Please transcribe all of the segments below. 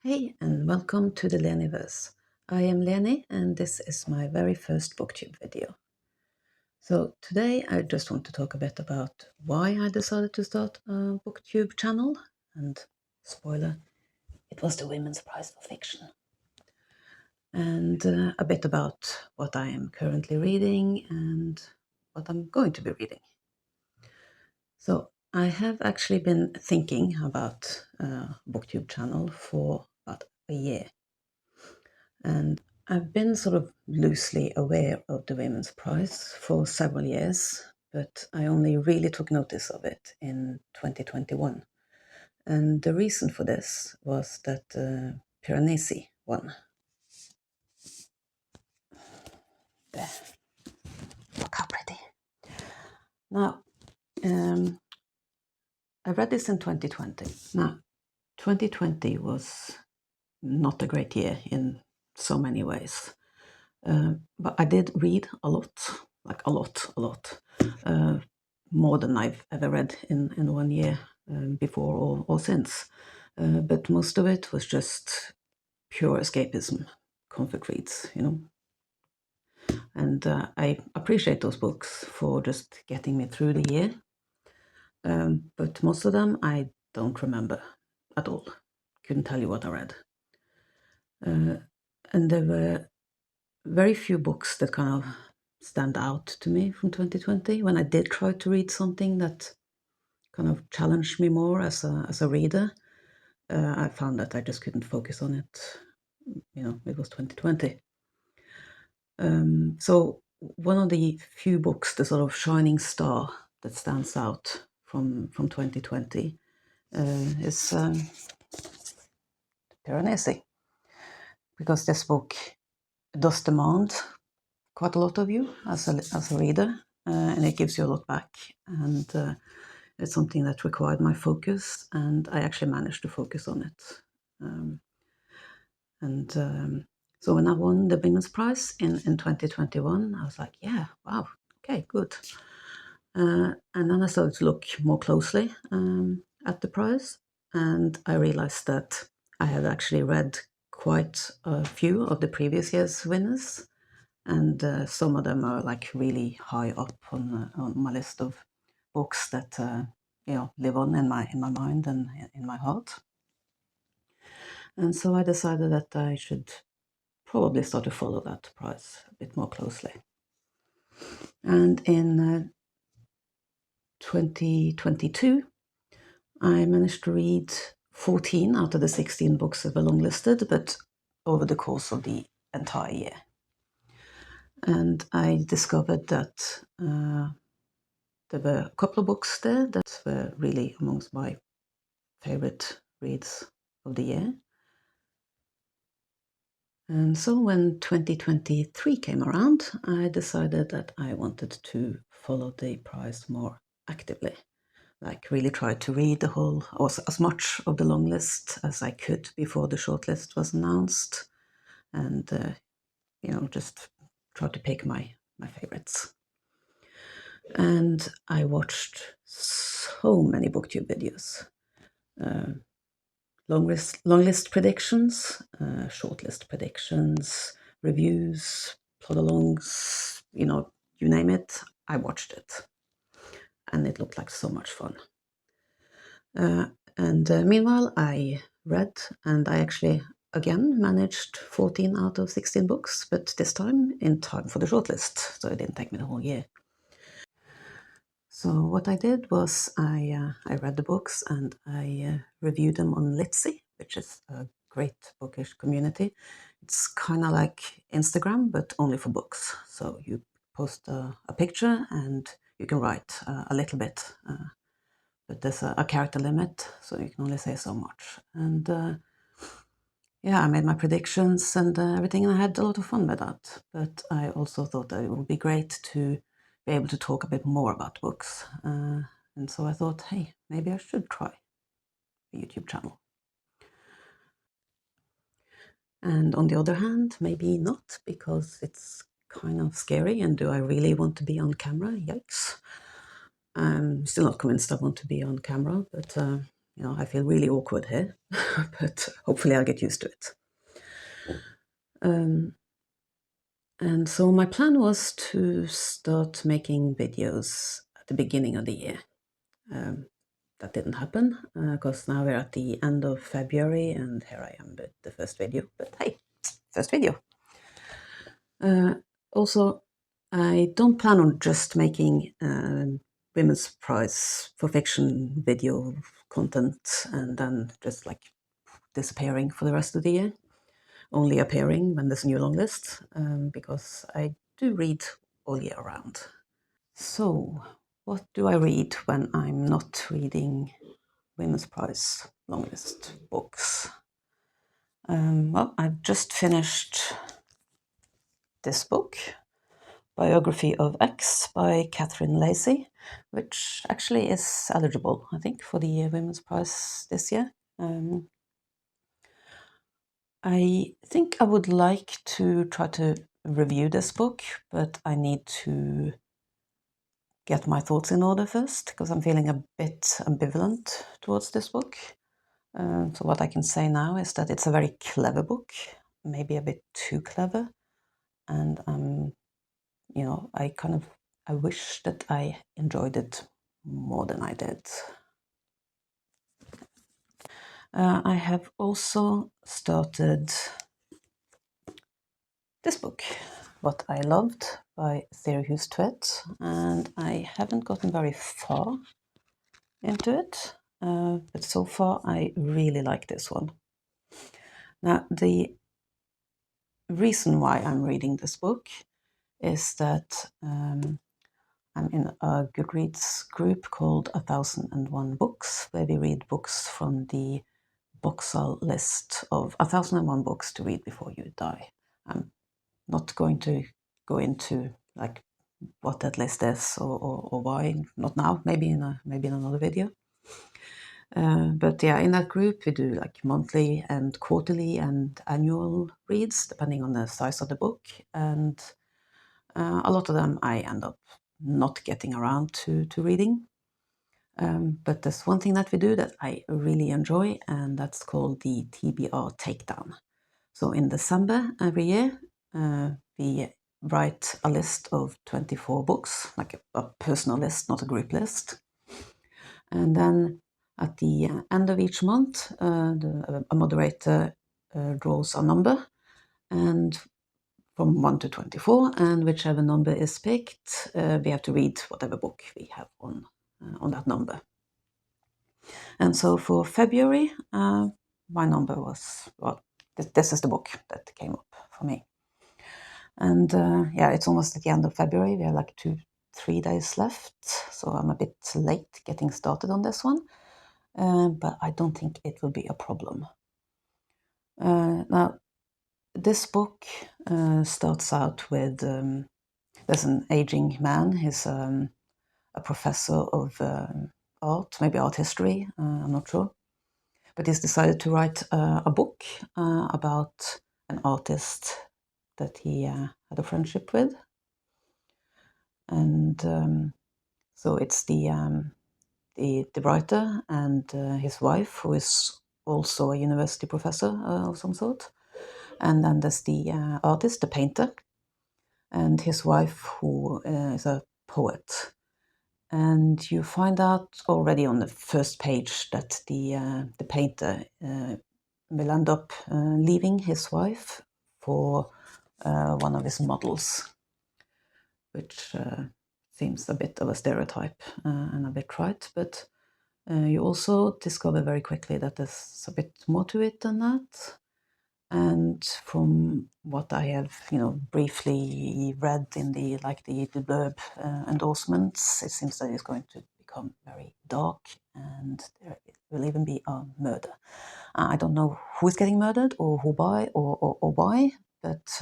Hey, and welcome to the Leniverse. I am Leni, and this is my very first BookTube video. So today I just want to talk a bit about why I decided to start a BookTube channel, and spoiler, it was the Women's Prize for Fiction. And a bit about what I am currently reading and what I'm going to be reading. So I have actually been thinking about a BookTube channel for about a year. And I've been sort of loosely aware of the Women's Prize for several years, but I only really took notice of it in 2021. And the reason for this was that Piranesi won. There. Look how pretty. Now, I read this in 2020. Now, 2020 was not a great year in so many ways. But I did read a lot, like a lot, more than I've ever read in 1 year before or since. But most of it was just pure escapism, comfort reads, And I appreciate those books for just getting me through the year. But most of them I don't remember at all. Couldn't tell you what I read. And there were very few books that kind of stand out to me from 2020 when I did try to read something that kind of challenged me more as a reader. I found that I just couldn't focus on it. It was 2020. So one of the few books, the sort of shining star that stands out from 2020 is Piranesi, because this book does demand quite a lot of you as a reader, and it gives you a lot back. And it's something that required my focus, and I actually managed to focus on it. So when I won the Women's Prize in 2021, I was like, yeah, wow, okay, good. And then I started to look more closely at the prize, and I realized that I had actually read quite a few of the previous year's winners, and some of them are like really high up on my list of books that live on in my mind and in my heart. And so I decided that I should probably start to follow that prize a bit more closely. And in 2022, I managed to read 14 out of the 16 books that were longlisted, but over the course of the entire year. And I discovered that there were a couple of books there that were really amongst my favorite reads of the year. And so when 2023 came around, I decided that I wanted to follow the prize more actively. Like really try to read the whole, or as much of the long list as I could before the shortlist was announced. And, just try to pick my favorites. And I watched so many BookTube videos. Long list predictions, shortlist predictions, reviews, plot alongs, you name it, I watched it. And it looked like so much fun. Meanwhile, I read, and I actually, again, managed 14 out of 16 books, but this time in time for the shortlist, so it didn't take me the whole year. So what I did was I read the books and I reviewed them on Litzy, which is a great bookish community. It's kind of like Instagram, but only for books. So you post a picture and you can write a little bit, but there's a character limit, so you can only say so much. And I made my predictions and everything, and I had a lot of fun with that. But I also thought that it would be great to be able to talk a bit more about books. And so I thought, hey, maybe I should try a YouTube channel. And on the other hand, maybe not, because it's kind of scary. And do I really want to be on camera? Yikes. I'm still not convinced I want to be on camera, but I feel really awkward here, but hopefully I'll get used to it. And so my plan was to start making videos at the beginning of the year. That didn't happen because now we're at the end of February and here I am with the first video. But hey, first video. Also, I don't plan on just making Women's Prize for Fiction video content and then just like disappearing for the rest of the year, only appearing when there's a new long list, because I do read all year round. So, what do I read when I'm not reading Women's Prize longlist books? Well, I've just finished this book, Biography of X by Catherine Lacey, which actually is eligible, I think, for the Women's Prize this year. I think I would like to try to review this book, but I need to get my thoughts in order first, because I'm feeling a bit ambivalent towards this book. So what I can say now is that it's a very clever book, maybe a bit too clever, and I wish that I enjoyed it more than I did. I have also started this book, What I Loved by Sirius Twit, and I haven't gotten very far into it, but so far I really like this one. Now, the reason why I'm reading this book is that I'm in a Goodreads group called 1001 Books, where we read books from the Boxall list of 1001 books to read before you die. I'm not going to go into like what that list is or why, not now, maybe in another video. But yeah, in that group we do like monthly and quarterly and annual reads depending on the size of the book, and a lot of them I end up not getting around to reading. But there's one thing that we do that I really enjoy, and that's called the TBR Takedown. So in December every year, we write a list of 24 books, like a personal list, not a group list. And then at the end of each month, a moderator draws a number, and from 1 to 24, and whichever number is picked, we have to read whatever book we have on that number. And so for February, my number was, well, this is the book that came up for me. And yeah, it's almost at the end of February. We have like 2-3 days left, so I'm a bit late getting started on this one, but I don't think it will be a problem. Now, this book starts out with, there's an aging man. He's a professor of art, maybe art history, I'm not sure. But he's decided to write a book about an artist that he had a friendship with. And so it's the writer and his wife, who is also a university professor of some sort. And then there's the artist, the painter, and his wife, who is a poet. And you find out already on the first page that the painter will end up leaving his wife for one of his models, which seems a bit of a stereotype and a bit trite, but you also discover very quickly that there's a bit more to it than that. And from what I have, briefly read in the blurb endorsements, it seems that it's going to become very dark, and there will even be a murder. I don't know who is getting murdered, or who by, or why, but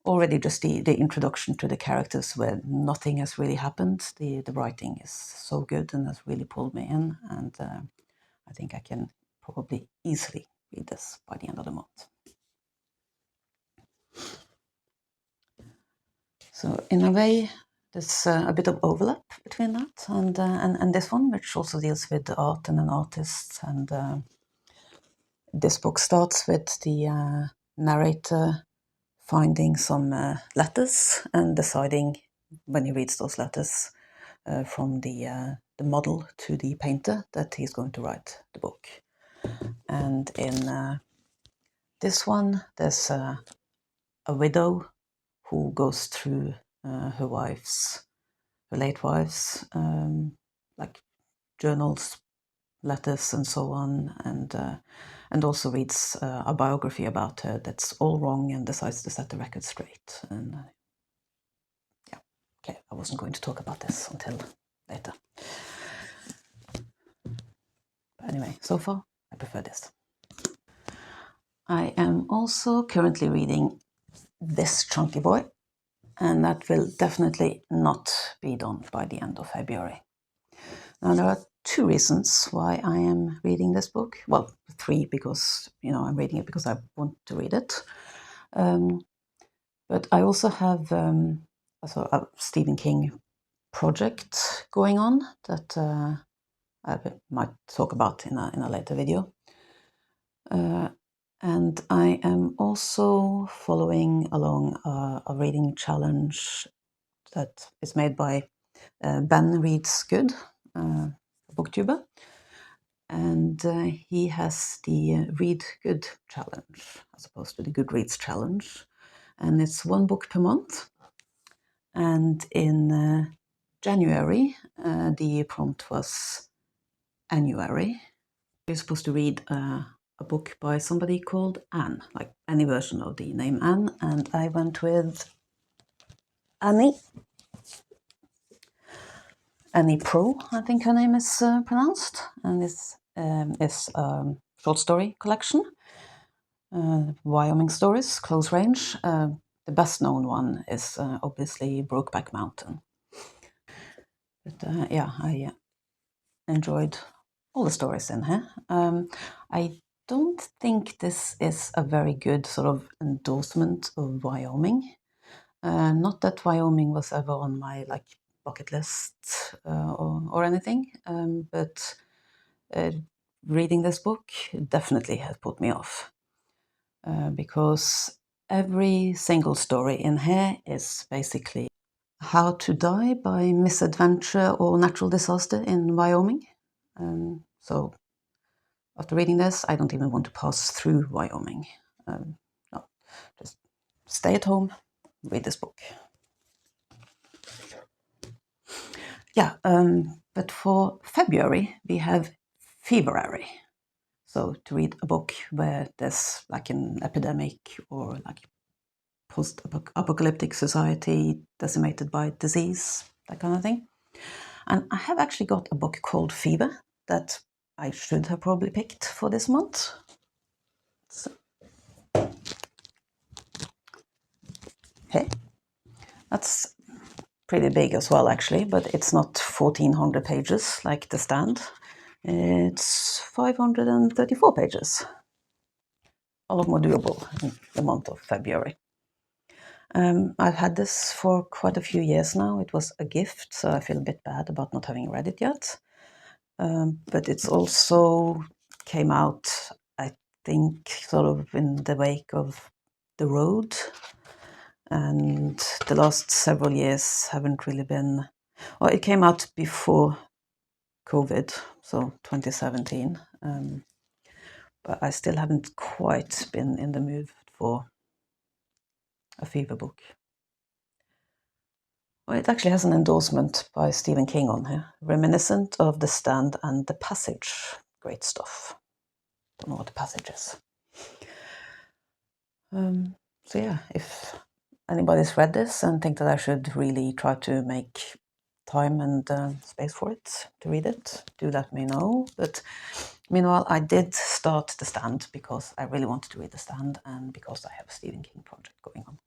already just the introduction to the characters where nothing has really happened. The writing is so good and has really pulled me in, and I think I can probably easily read this by the end of the month. So in a way, there's a bit of overlap between that and this one, which also deals with art and an artist. And this book starts with the narrator finding some letters and deciding, when he reads those letters, from the model to the painter, that he's going to write the book. And in this one, there's a widow who goes through her late wife's, like journals, letters, and so on, and also reads a biography about her that's all wrong and decides to set the record straight. And yeah, okay, I wasn't going to talk about this until later. But anyway, so far I prefer this. I am also currently reading this chunky boy, and that will definitely not be done by the end of February. Now, there are two reasons why I am reading this book. Well, three, because I'm reading it because I want to read it. But I also have a Stephen King project going on that I might talk about in a later video. And I am also following along a reading challenge that is made by Ben Reads Good, a BookTuber. And he has the Read Good challenge as opposed to the Goodreads challenge. And it's one book per month. And in January, the prompt was annuary. You're supposed to read a book by somebody called Anne, like any version of the name Anne. And I went with Annie Pro, I think her name is pronounced. And this is a short story collection. Wyoming stories, close range. The best known one is obviously Brokeback Mountain. But yeah, I enjoyed all the stories in here. I don't think this is a very good sort of endorsement of Wyoming. Not that Wyoming was ever on my bucket list or anything, but reading this book definitely has put me off. Because every single story in here is basically how to die by misadventure or natural disaster in Wyoming. So after reading this, I don't even want to pass through Wyoming. No, just stay at home, read this book. Yeah, but for February, we have February. So to read a book where there's like an epidemic or like post-apocalyptic society decimated by disease, that kind of thing. And I have actually got a book called Fever that I should have probably picked for this month. So, hey, that's pretty big as well, actually, but it's not 1,400 pages like The Stand. It's 534 pages. A lot more doable in the month of February. I've had this for quite a few years now. It was a gift, so I feel a bit bad about not having read it yet. But it's also came out, I think, sort of in the wake of The Road. And the last several years haven't really been... Well, it came out before COVID, so 2017. But I still haven't quite been in the mood for a fever book. Well, it actually has an endorsement by Stephen King on here. Reminiscent of The Stand and The Passage. Great stuff. Don't know what The Passage is. So yeah, if anybody's read this and think that I should really try to make time and space for it, to read it, do let me know. But meanwhile, I did start The Stand because I really wanted to read The Stand and because I have a Stephen King project going on.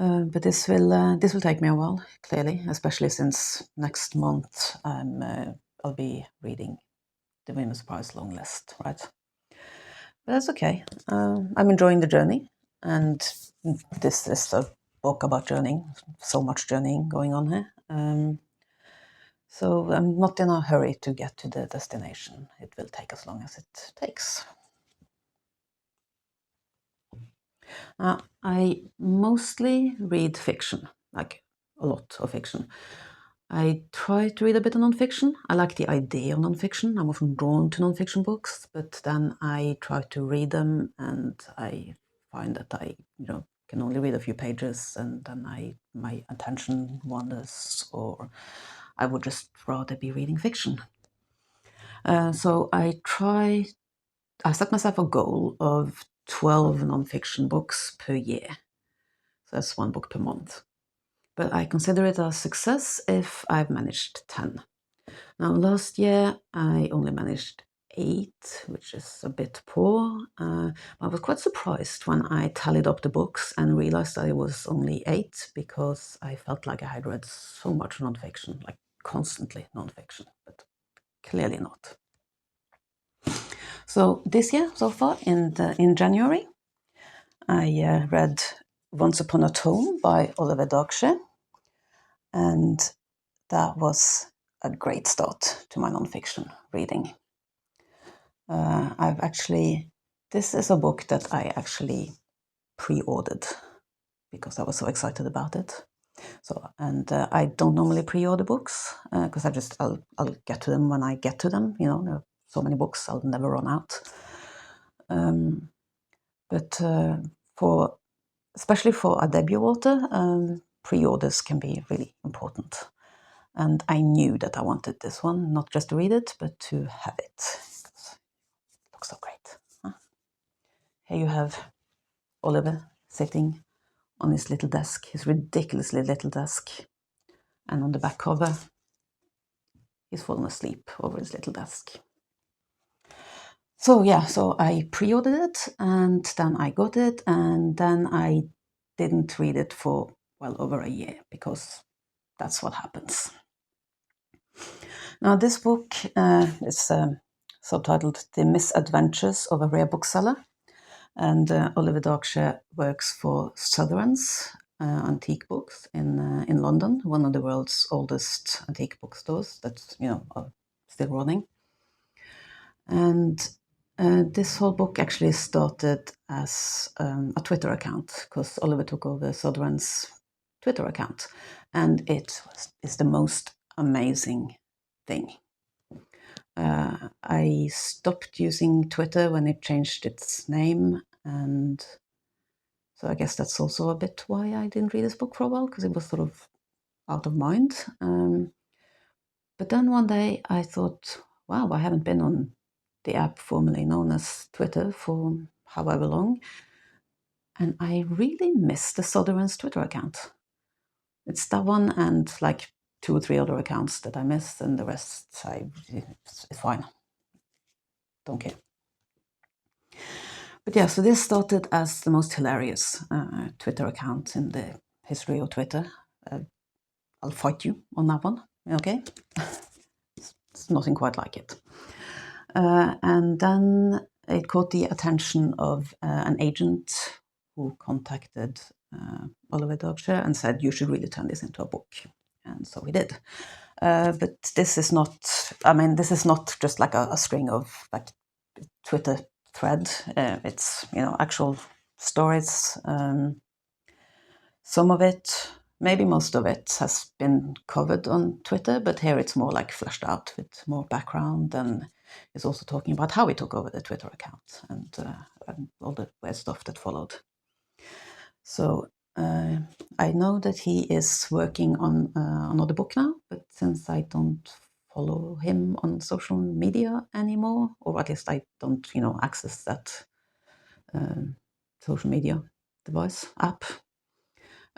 But this will take me a while, clearly, especially since next month I'll be reading the Women's Prize long list, right? But that's okay. I'm enjoying the journey, and this is a book about journeying. So much journeying going on here. So I'm not in a hurry to get to the destination. It will take as long as it takes. I mostly read fiction, like a lot of fiction. I try to read a bit of nonfiction. I like the idea of nonfiction. I'm often drawn to nonfiction books, but then I try to read them and I find that I, can only read a few pages and then my attention wanders, or I would just rather be reading fiction. So I set myself a goal of 12 nonfiction books per year. So that's one book per month. But I consider it a success if I've managed 10. Now, last year I only managed 8, which is a bit poor. I was quite surprised when I tallied up the books and realized that it was only 8, because I felt like I had read so much nonfiction, like constantly nonfiction, but clearly not. So this year, so far, in January, I read Once Upon a Tome by Oliver Darkshire, and that was a great start to my nonfiction reading. This is a book that I actually pre-ordered because I was so excited about it. I don't normally pre-order books because I'll get to them when I get to them. There are so many books, I'll never run out. But especially for a debut author, pre-orders can be really important. And I knew that I wanted this one, not just to read it, but to have it. It looks so great. Here you have Oliver sitting on his little desk, his ridiculously little desk. And on the back cover, he's fallen asleep over his little desk. So I pre-ordered it, and then I got it, and then I didn't read it for well over a year, because that's what happens. Now, this book is subtitled The Misadventures of a Rare Bookseller, and Oliver Darkshire works for Sotheby's Antique Books in London, one of the world's oldest antique bookstores that's are still running. And this whole book actually started as a Twitter account, because Oliver took over Sotheby's Twitter account, and it's the most amazing thing. I stopped using Twitter when it changed its name, and so I guess that's also a bit why I didn't read this book for a while, because it was sort of out of mind. But then one day I thought, wow, I haven't been on the app formerly known as Twitter for however long, and I really miss the Sotheby's Twitter account. It's that one and like 2 or 3 other accounts that I miss, and the rest it's fine. Don't care. But yeah, so this started as the most hilarious Twitter account in the history of Twitter. I'll fight you on that one, okay? It's nothing quite like it. And then it caught the attention of an agent who contacted Oliver Darkshire and said, you should really turn this into a book. And so we did. But this is not just like a string of like Twitter thread. It's, actual stories. Some of it, maybe most of it, has been covered on Twitter, but here it's more like fleshed out with more background, and it's also talking about how he took over the Twitter account and all the weird stuff that followed. So I know that he is working on another book now, but since I don't follow him on social media anymore, or at least I don't, access that social media device app,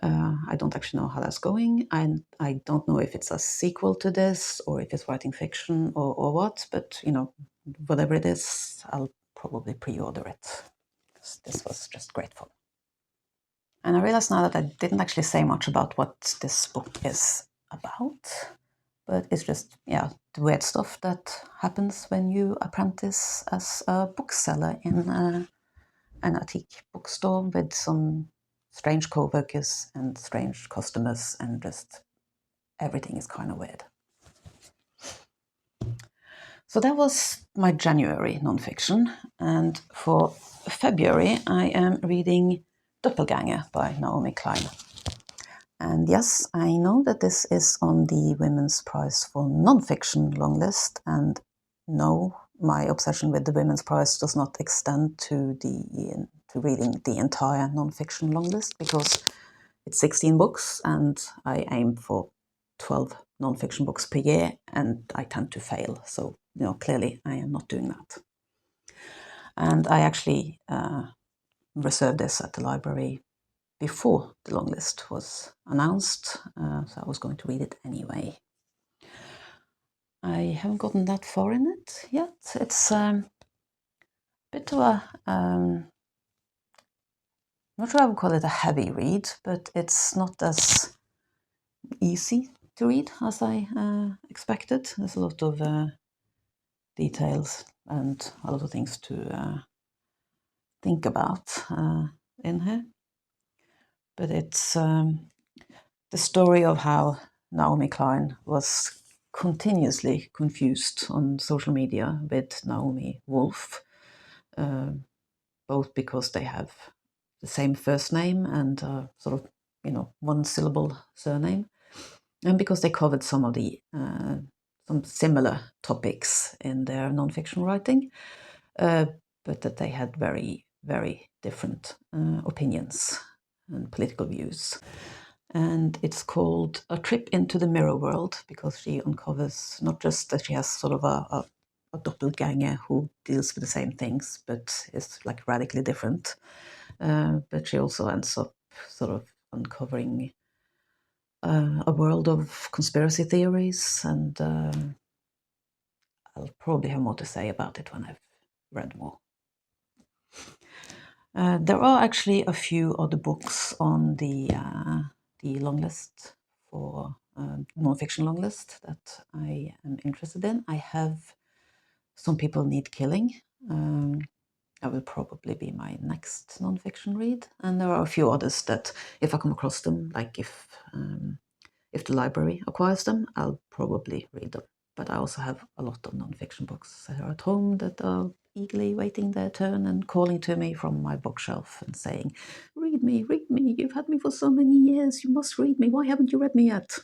I don't actually know how that's going, and I don't know if it's a sequel to this or if it's writing fiction or what, but whatever it is, I'll probably pre-order it, because this was just great fun. And I realize now that I didn't actually say much about what this book is about, but it's just, the weird stuff that happens when you apprentice as a bookseller in an antique bookstore with some strange co-workers and strange customers, and just everything is kind of weird. So that was my January nonfiction, and for February I am reading Doppelganger by Naomi Klein. And yes, I know that this is on the Women's Prize for Nonfiction long list, and no, my obsession with the Women's Prize does not extend to reading the entire nonfiction long list, because it's 16 books and I aim for 12 nonfiction books per year, and I tend to fail. So, clearly I am not doing that. And I actually reserved this at the library before the long list was announced, so I was going to read it anyway. I haven't gotten that far in it yet. It's a bit of a, I'm not sure I would call it a heavy read, but it's not as easy to read as I expected. There's a lot of details and a lot of things to think about in here. But it's the story of how Naomi Klein was continuously confused on social media with Naomi Wolf, both because they have the same first name and sort of, one-syllable surname, and because they covered some of the some similar topics in their nonfiction writing, but that they had very, very different opinions and political views. And it's called A Trip into the Mirror World, because she uncovers not just that she has sort of a doppelganger who deals with the same things but is like radically different, but she also ends up sort of uncovering a world of conspiracy theories, and I'll probably have more to say about it when I've read more. There are actually a few other books on the long list for nonfiction long list that I am interested in. I have Some People Need Killing. That will probably be my next nonfiction read, and there are a few others that, if I come across them, like if the library acquires them, I'll probably read them. But I also have a lot of nonfiction books that are at home that are eagerly waiting their turn and calling to me from my bookshelf and saying, read me, you've had me for so many years, you must read me, why haven't you read me yet?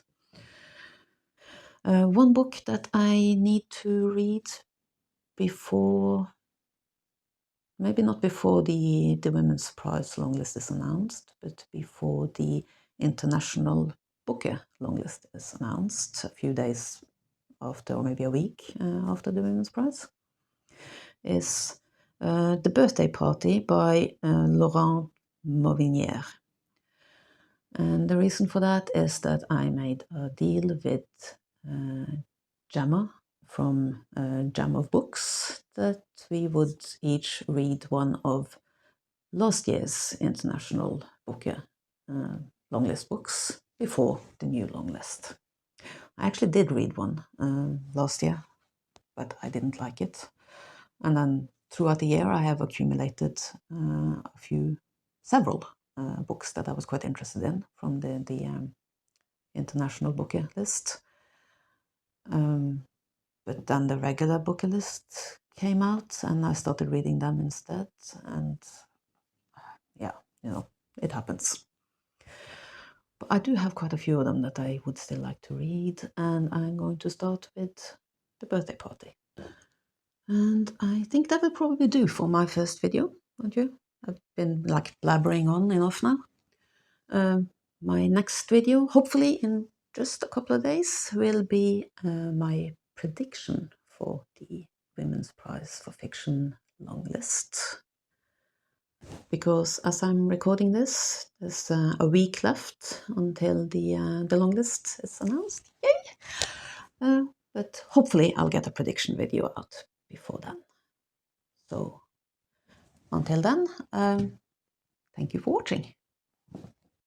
One book that I need to read before, maybe not before the Women's Prize long list is announced, but before the International Booker long list is announced, a few days after, or maybe a week after the Women's Prize, is The Birthday Party by Laurent Mauvinier. And the reason for that is that I made a deal with Gemma from Jam of Books that we would each read one of last year's International Booker long list books before the new long list. I actually did read one last year, but I didn't like it. And then throughout the year I have accumulated several books that I was quite interested in from the International Booker list. But then the regular Booker list came out and I started reading them instead, and yeah, it happens. But I do have quite a few of them that I would still like to read, and I'm going to start with The Birthday Party. And I think that will probably do for my first video, don't you? I've been like blabbering on enough now. My next video, hopefully in just a couple of days, will be my prediction for the Women's Prize for Fiction long list. Because as I'm recording this, there's a week left until the long list is announced. Yay! But hopefully I'll get a prediction video out before then. So until then, thank you for watching.